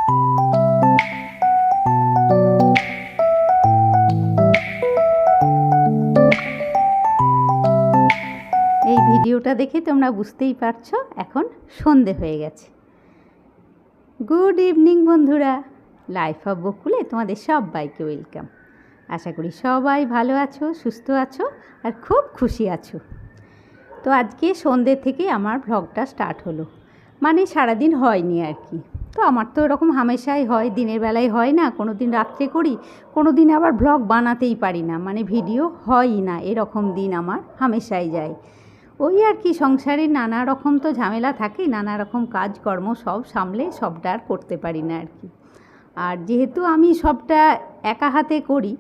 এই ভিডিওটা দেখে তোমরা বুঝতেই পারছো এখন সন্ধে হয়ে গেছে। গুড ইভিনিং বন্ধুরা, লাইফ অফ বকুলে তোমাদের সবাইকে ওয়েলকাম। আশা করি সবাই ভালো আছো, সুস্থ আছো আর খুব খুশি আছো। তো আজকে সন্ধে থেকে আমার ভ্লগটা স্টার্ট হলো, মানে সারাদিন হয়নি আর কি। তো আমার তো এরকম হামেশাই হয়, দিনের বেলায় হয় না, কোনো দিন রাত্রে করি, কোনো দিন আবার ভ্লগ বানাতেই পারি না, মানে ভিডিও হয়ই না, এরকম দিন আমার হামেশাই যায়। ওই আর কি, সংসারে নানা রকম তো ঝামেলা থাকে, নানা রকম কাজকর্ম সব সামলে সবটা আর করতে পারি না আর কি। আর যেহেতু আমি সবটা একা হাতে করি,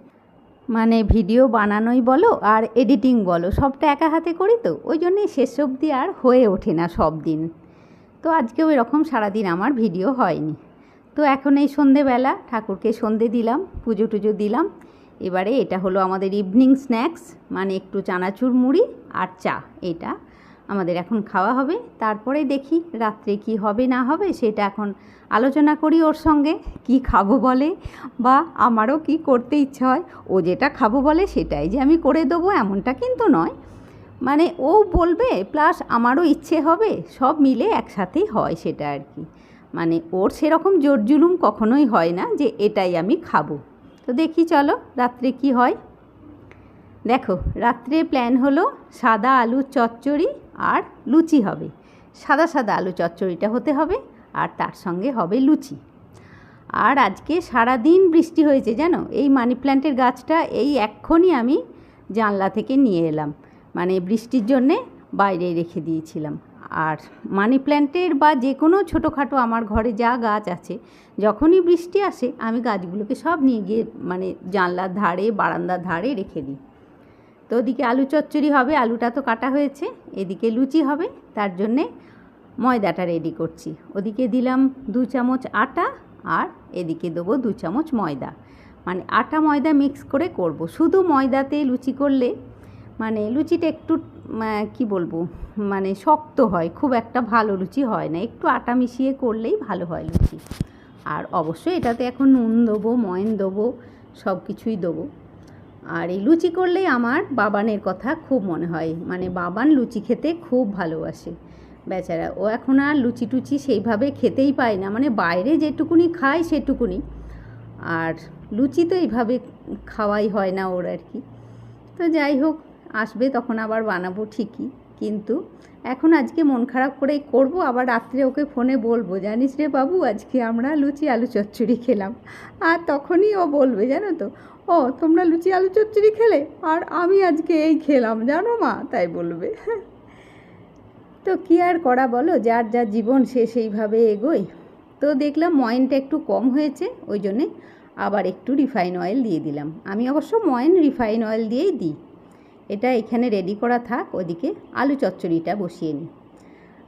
মানে ভিডিও বানানোই বলো আর এডিটিং বলো, সবটা একা হাতে করি, তো ওই জন্যই শেষ অবধি আর হয়ে ওঠে না সব দিন। তো আজকেও এরকম সারাদিন আমার ভিডিও হয়নি। তো এখন এই সন্ধেবেলা ঠাকুরকে সন্ধে দিলাম, পুজো টুজো দিলাম। এবারে এটা হলো আমাদের ইভিনিং স্ন্যাক্স, মানে একটু চানাচুর মুড়ি আর চা, এটা আমাদের এখন খাওয়া হবে। তারপরে দেখি রাত্রে কি হবে না হবে, সেটা এখন আলোচনা করি ওর সঙ্গে, কি খাবো বলে বা আমারও কি করতে ইচ্ছে হয়। ও যেটা খাবো বলে সেটাই যে আমি করে দেবো এমনটা কিন্তু নয়, মানে ও বলবে প্লাস আমারও ইচ্ছে হবে, সব মিলে একসাথেই হয় সেটা আর কি। মানে ওর সেরকম জোর জুলুম কখনোই হয় না যে এটাই আমি খাবো। তো দেখি চলো রাত্রে কি হয়। দেখো রাত্রে প্ল্যান হলো সাদা আলুর চচ্চড়ি আর লুচি হবে। সাদা সাদা আলু চচ্চড়িটা হতে হবে আর তার সঙ্গে হবে লুচি। আর আজকে সারা দিন বৃষ্টি হয়েছে জানো, এই মানি প্ল্যান্টের গাছটা এই এক্ষুনি আমি জানলা থেকে নিয়ে এলাম, মানে বৃষ্টির জন্যে বাইরে রেখে দিয়েছিলাম। আর মানি প্ল্যান্টের বা যে কোনো ছোটোখাটো আমার ঘরে যা গাছ আছে, যখনই বৃষ্টি আসে আমি গাছগুলোকে সব নিয়ে গিয়ে মানে জানলার ধারে বারান্দার ধারে রেখে দিই। তো ওদিকে আলু চচ্চড়ি হবে, আলুটা তো কাটা হয়েছে, এদিকে লুচি হবে, তার জন্যে ময়দাটা রেডি করছি। ওদিকে দিলাম 2 চামচ আটা আর এদিকে দেবো 2 চামচ ময়দা, মানে আটা ময়দা মিক্স করে করব। শুধু ময়দাতে লুচি করলে মানে লুচিটা একটু কি বলবো, মানে শক্ত হয়, খুব একটা ভালো লুচি হয় না, একটু আটা মিশিয়ে করলেই ভালো হয় লুচি। আর অবশ্যই এটাতে এখন নুন দেবো, ময়ন দেবো, সব কিছুই দেবো। আর এই লুচি করলেই আমার বাবানের কথা খুব মনে হয়, মানে বাবান লুচি খেতে খুব ভালোবাসে বেচারা। ও এখন আর লুচি টুচি সেইভাবে খেতেই পায় না, মানে বাইরে যেটুকুনি খায় সেটুকুনি, আর লুচি তো এইভাবে খাওয়াই হয় না ওর আর কি। তো যাই হোক, আসবে তখন আবার বানাবো ঠিকই, কিন্তু এখন আজকে মন খারাপ করেই করবো। আবার রাত্রে ওকে ফোনে বলবো, জানিস রে বাবু আজকে আমরা লুচি আলু চচ্চড়ি খেলাম। আর তখনই ও বলবে জানো তো, ও তোমরা লুচি আলু চচ্চড়ি খেলে আর আমি আজকে এই খেলাম জানো মা, তাই বলবে। তো কী আর করা বলো, যার যা জীবন সে সেইভাবে এগোয়। তো দেখলাম ময়নটা একটু কম হয়েছে, ওই জন্যে আবার একটু রিফাইন অয়েল দিয়ে দিলাম। আমি অবশ্য ময়ন রিফাইন অয়েল দিয়েই দিই। এটা এখানে রেডি করা থাক, ওদিকে আলু চচ্চড়িটা বসিয়ে নিই।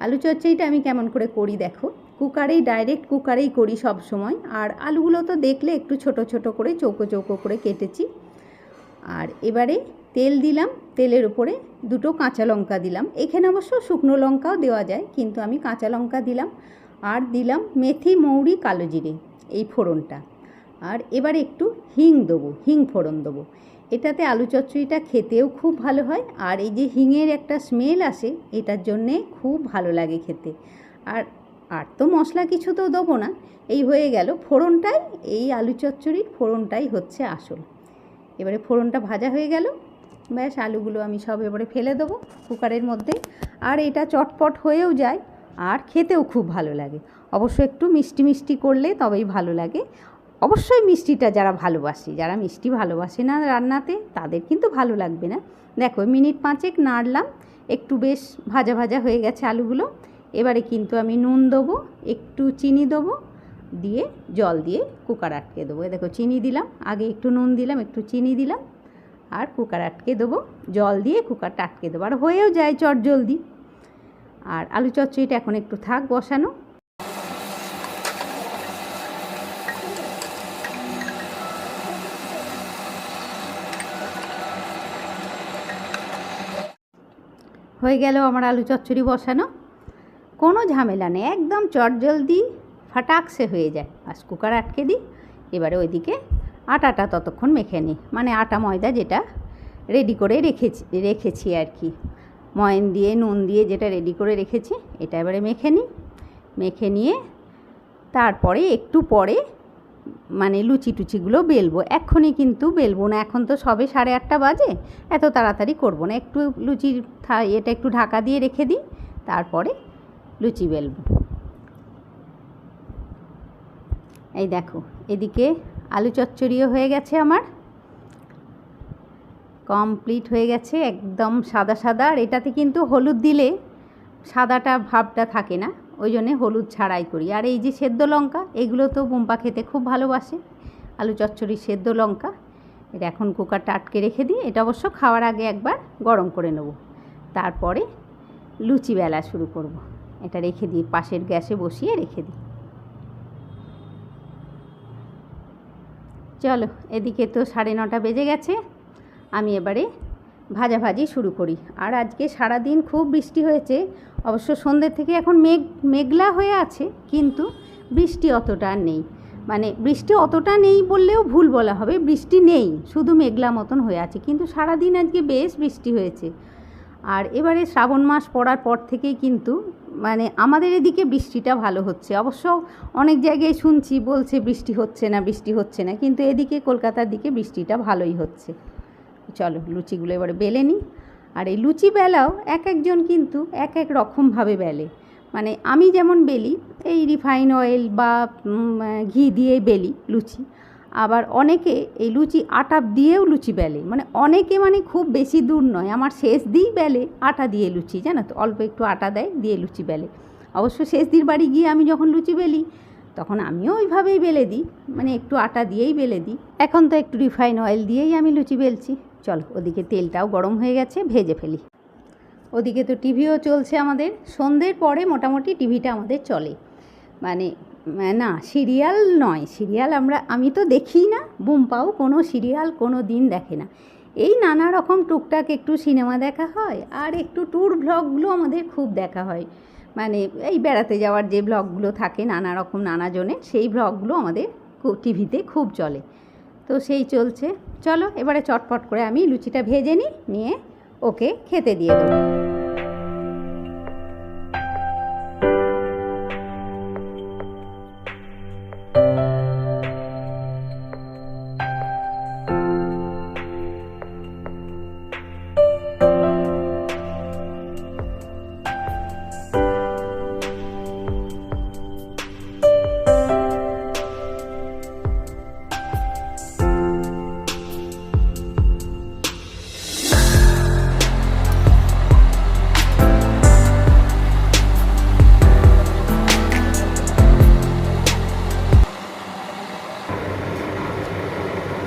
আলু চচ্চড়িটা আমি কেমন করে করি দেখো, কুকারেই ডাইরেক্ট কুকারেই করি সব সময়। আর আলুগুলো তো দেখলে একটু ছোট ছোট করে চৌকো চৌকো করে কেটেছি। আর এবারে তেল দিলাম, তেলের উপরে 2টো কাঁচা লঙ্কা দিলাম। এখানে অবশ্য শুকনো লঙ্কাও দেওয়া যায়, কিন্তু আমি কাঁচা লঙ্কা দিলাম। আর দিলাম মেথি, মৌরি, কালো জিরে, এই ফোড়নটা। আর এবারে একটু হিং দেবো, হিং ফোড়ন দেবো। এটাতে আলু চচ্চড়িটা খেতেও খুব ভালো হয়, আর এই যে হিঙের একটা স্মেল আসে, এটার জন্যে খুব ভালো লাগে খেতে। আর আর তো মশলা কিছু তো দেবো না, এই হয়ে গেল ফোড়নটাই, এই আলু চচ্চড়ির ফোড়নটাই হচ্ছে আসল। এবারে ফোড়নটা ভাজা হয়ে গেল, ব্যাস আলুগুলো আমি সব এবারে ফেলে দেবো কুকারের মধ্যে। আর এটা চটপট হয়েও যায় আর খেতেও খুব ভালো লাগে। অবশ্য একটু মিষ্টি মিষ্টি করলে তবেই ভালো লাগে। অবশ্যই মিষ্টিটা যারা ভালোবাসে, যারা মিষ্টি ভালোবাসে না রান্নাতে, তাদের কিন্তু ভালো লাগবে না। দেখো মিনিট 5 নাড়লাম, একটু বেশ ভাজা ভাজা হয়ে গেছে আলুগুলো। এবারে কিন্তু আমি নুন দেবো, একটু চিনি দেবো, দিয়ে জল দিয়ে কুকার আটকে দেবো। দেখো চিনি দিলাম, আগে একটু নুন দিলাম, একটু চিনি দিলাম, আর কুকার আটকে দেবো, জল দিয়ে কুকারটা আটকে দেবো, আর হয়েও যায় চট জলদি। আর আলু চচ্চড়িটা এখন একটু থাক বসানো। হয়ে গেল আমার আলু চচ্চড়ি বসানো, কোনো ঝামেলা নেই, একদম চটজলদি ফাটাকসে হয়ে যায়। বাস কুকার আটকে দিই। এবারে ওইদিকে আটাটা ততক্ষণ মেখে নিই, মানে আটা ময়দা যেটা রেডি করে রেখেছি আর কি, ময়ন দিয়ে নুন দিয়ে যেটা রেডি করে রেখেছি এটা এবারে মেখে নিই। মেখে নিয়ে তারপরে একটু পরে মানে লুচি টুচিগুলো বেলবো। এক্ষুনি কিন্তু বেলবো না, এখন তো সবে 8:30 বাজে, এত তাড়াতাড়ি করবো না। একটু লুচির এটা একটু ঢাকা দিয়ে রেখে দিই, তারপরে লুচি বেলবো। এই দেখো এদিকে আলু চচ্চড়িও হয়ে গেছে আমার, কমপ্লিট হয়ে গেছে, একদম সাদা সাদা। আর এটাতে কিন্তু হলুদ দিলে সাদাটা ভাবটা থাকে না, ওই জন্যে হলুদ ছাড়াই করি। আর এই যে সেদ্ধ লঙ্কা, এগুলো তো বুম্পা খেতে খুব ভালোবাসে, আলু চচ্চড়ির সেদ্ধ লঙ্কা। এটা এখন কুকারটা আটকে রেখে দিই। এটা অবশ্য খাওয়ার আগে একবার গরম করে নেব, তারপরে লুচি বেলা শুরু করব। এটা রেখে দিই, পাশের গ্যাসে বসিয়ে রেখে দিই। চলো, এদিকে তো 9:30 বেজে গেছে, আমি এবারে ভাজাভাজি শুরু করি। আর আজকে সারাদিন খুব বৃষ্টি হয়েছে, অবশ্য সন্ধ্যে থেকে এখন মেঘলা হয়ে আছে, কিন্তু বৃষ্টি অতটা নেই। মানে বৃষ্টি অতটা নেই বললেও ভুল বলা হবে, বৃষ্টি নেই, শুধু মেঘলা মতন হয়ে আছে, কিন্তু সারাদিন আজকে বেশ বৃষ্টি হয়েছে। আর এবারে শ্রাবণ মাস পড়ার পর থেকেই কিন্তু মানে আমাদের এদিকে বৃষ্টিটা ভালো হচ্ছে। অবশ্য অনেক জায়গায় শুনছি বলছে বৃষ্টি হচ্ছে না, বৃষ্টি হচ্ছে না, কিন্তু এদিকে কলকাতার দিকে বৃষ্টিটা ভালোই হচ্ছে। চলো লুচিগুলো এবারে বেলে নিই। আর এই লুচি বেলাও এক একজন কিন্তু এক এক রকমভাবে বেলে। মানে আমি যেমন বেলি এই রিফাইন অয়েল বা ঘি দিয়েই বেলি লুচি, আবার অনেকে এই লুচি আটা দিয়েও লুচি বেলে। মানে অনেকে মানে খুব বেশি দূর নয়, আমার শেষ দিই বেলে আটা দিয়ে লুচি, জানো তো, অল্প একটু আটা দেয় দিয়ে লুচি বেলে। অবশ্য শেষ দির বাড়ি গিয়ে আমি যখন লুচি বেলি তখন আমিও ওইভাবেই বেলে দিই, মানে একটু আটা দিয়েই বেলে দিই। এখন তো একটু রিফাইন অয়েল দিয়েই আমি লুচি বেলছি। চলো ওদিকে তেলটাও গরম হয়ে গেছে, ভেজে ফেলি। ওদিকে তো টিভিও চলছে আমাদের, সন্ধ্যের পরে মোটামুটি টিভিটা আমাদের চলে। মানে না সিরিয়াল নয়, সিরিয়াল আমি তো দেখি না, বুম্পাও কোনো সিরিয়াল কোনো দিন দেখে না। এই নানা রকম টুকটাক একটু সিনেমা দেখা হয়, আর একটু ট্যুর ভ্লগগুলো আমাদের খুব দেখা হয়। মানে এই বেড়াতে যাওয়ার যে ভ্লগগুলো থাকে নানা রকম নানাজনের, সেই ভ্লগগুলো আমাদের টিভিতে খুব চলে। তো সেই চলছে। চলো এবারে চটপট করে আমি লুচিটা ভেজে নিয়ে ওকে খেতে দিয়ে দেবো।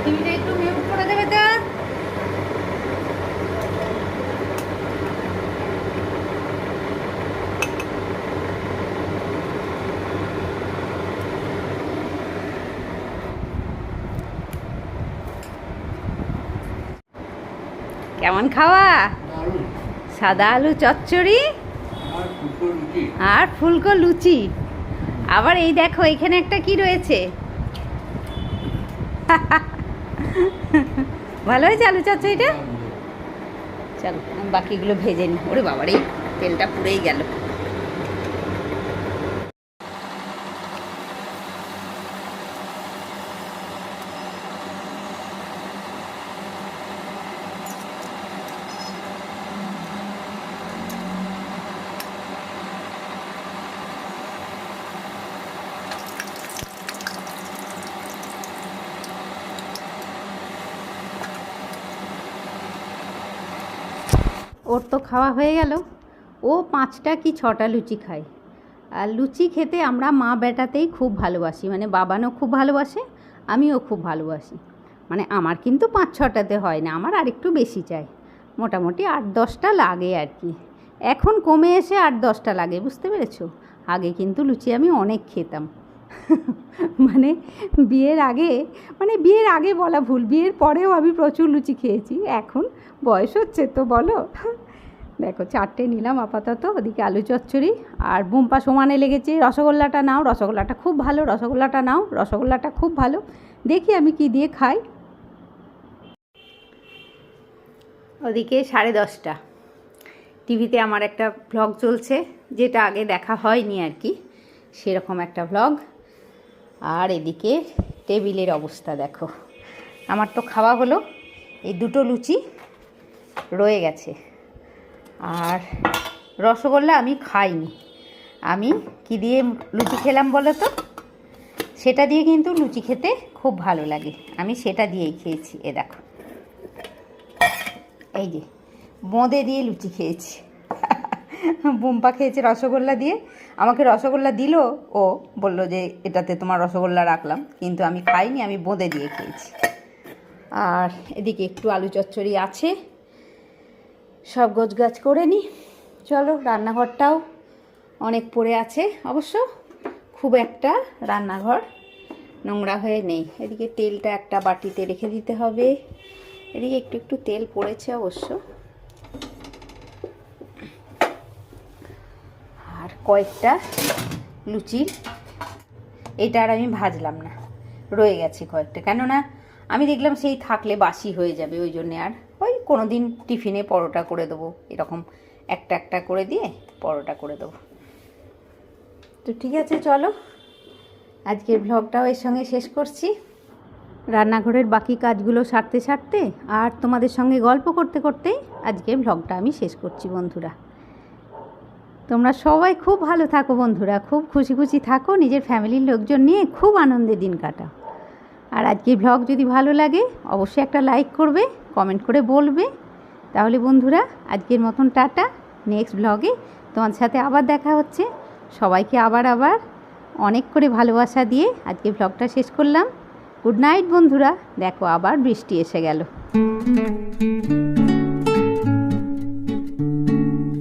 টিভিটা একটু মিউট করে দেবে তো। কেমন খাওয়া? সাদা আলু চচ্চড়ি আর ফুলকো লুচি। আবার এই দেখো এখানে একটা কি রয়েছে, ভালো হয়েছে আলু চচ্চড়িটা। চলো আমি বাকিগুলো ভেজে নিই। ওরে বাবার এই তেলটা পুড়েই গেল। ওর তো খাওয়া হয়ে গেল, ও 5টা কি 6টা লুচি খায়। আর লুচি খেতে আমরা মা বেটাতেই খুব ভালোবাসি, মানে বাবানও খুব ভালোবাসে, আমিও খুব ভালোবাসি। মানে আমার কিন্তু 5-6টাতে হয় না, আমার আরেকটু বেশি চাই, মোটামুটি 8-10টা লাগে আর কি। এখন কমে এসে 8-10টা লাগে, বুঝতে পেরেছো। আগে কিন্তু লুচি আমি অনেক খেতাম। মানে বিয়ের আগে বলা ভুল, বিয়ের পরেও আমি প্রচুর লুচি খেয়েছি। এখন বয়স হচ্ছে তো বলো, দেখো 4টে নিলাম আপাতত। ওদিকে আলু চচ্চড়ি আর বুম্পা সমানে লেগেছে রসগোল্লাটা নাও, রসগোল্লাটা খুব ভালো, রসগোল্লাটা নাও, রসগোল্লাটা খুব ভালো। দেখি আমি কি দিয়ে খাই। ওদিকে 10:30, টিভিতে আমার একটা ভ্লগ চলছে, যেটা আগে দেখা হয়নি আর কি, সেরকম একটা ভ্লগ। আর এদিকে টেবিলের অবস্থা দেখো। আমার তো খাওয়া হলো, এই 2টো লুচি রয়ে গেছে। আর রসগোল্লা আমি খাইনি। আমি কি দিয়ে লুচি খেলাম বলো তো? সেটা দিয়ে কিন্তু লুচি খেতে খুব ভালো লাগে, আমি সেটা দিয়েই খেয়েছি। এ দেখো, এই যে বোঁদে দিয়ে লুচি খেয়েছি। বুম্পা খেয়েছে রসগোল্লা দিয়ে, আমাকে রসগোল্লা দিল, ও বললো যে এটাতে তোমার রসগোল্লা রাখলাম, কিন্তু আমি খাইনি, আমি বোঁদে দিয়ে খেয়েছি। আর এদিকে একটু আলু চচ্চড়ি আছে, সব গোছগাছ করে নিই। চলো, রান্নাঘরটাও অনেক পড়ে আছে, অবশ্য খুব একটা রান্নাঘর নোংরা হয়ে নেই। এদিকে তেলটা একটা বাটিতে রেখে দিতে হবে, এদিকে একটু একটু তেল পড়েছে অবশ্য। আর কয়েকটা লুচির, এটা আর আমি ভাজলাম না, রয়ে গেছে কয়েকটা, কেননা আমি দেখলাম সেই থাকলে বাসি হয়ে যাবে, ওই জন্যে আর ওই কোনো দিন টিফিনে পরোটা করে দেবো, এরকম একটা একটা করে দিয়ে পরোটা করে দেবো। তো ঠিক আছে, চলো আজকের ভ্লগটাও এর সঙ্গে শেষ করছি। রান্নাঘরের বাকি কাজগুলো সারতে সারতে আর তোমাদের সঙ্গে গল্প করতে করতেই আজকের ভ্লগটা আমি শেষ করছি বন্ধুরা। তোমরা সবাই খুব ভালো থাকো বন্ধুরা, খুব খুশি খুশি থাকো, নিজের ফ্যামিলির লোকজন নিয়ে খুব আনন্দে দিন কাটাও। আর আজকের ভ্লগ যদি ভালো লাগে অবশ্যই একটা লাইক করবে, কমেন্ট করে বলবে। তাহলে বন্ধুরা আজকের মতন টাটা, নেক্সট ভ্লগে তোমার সাথে আবার দেখা হচ্ছে। সবাইকে আবার অনেক করে ভালোবাসা দিয়ে আজকে ভ্লগটা শেষ করলাম। গুড নাইট বন্ধুরা। দেখো আবার বৃষ্টি এসে গেল।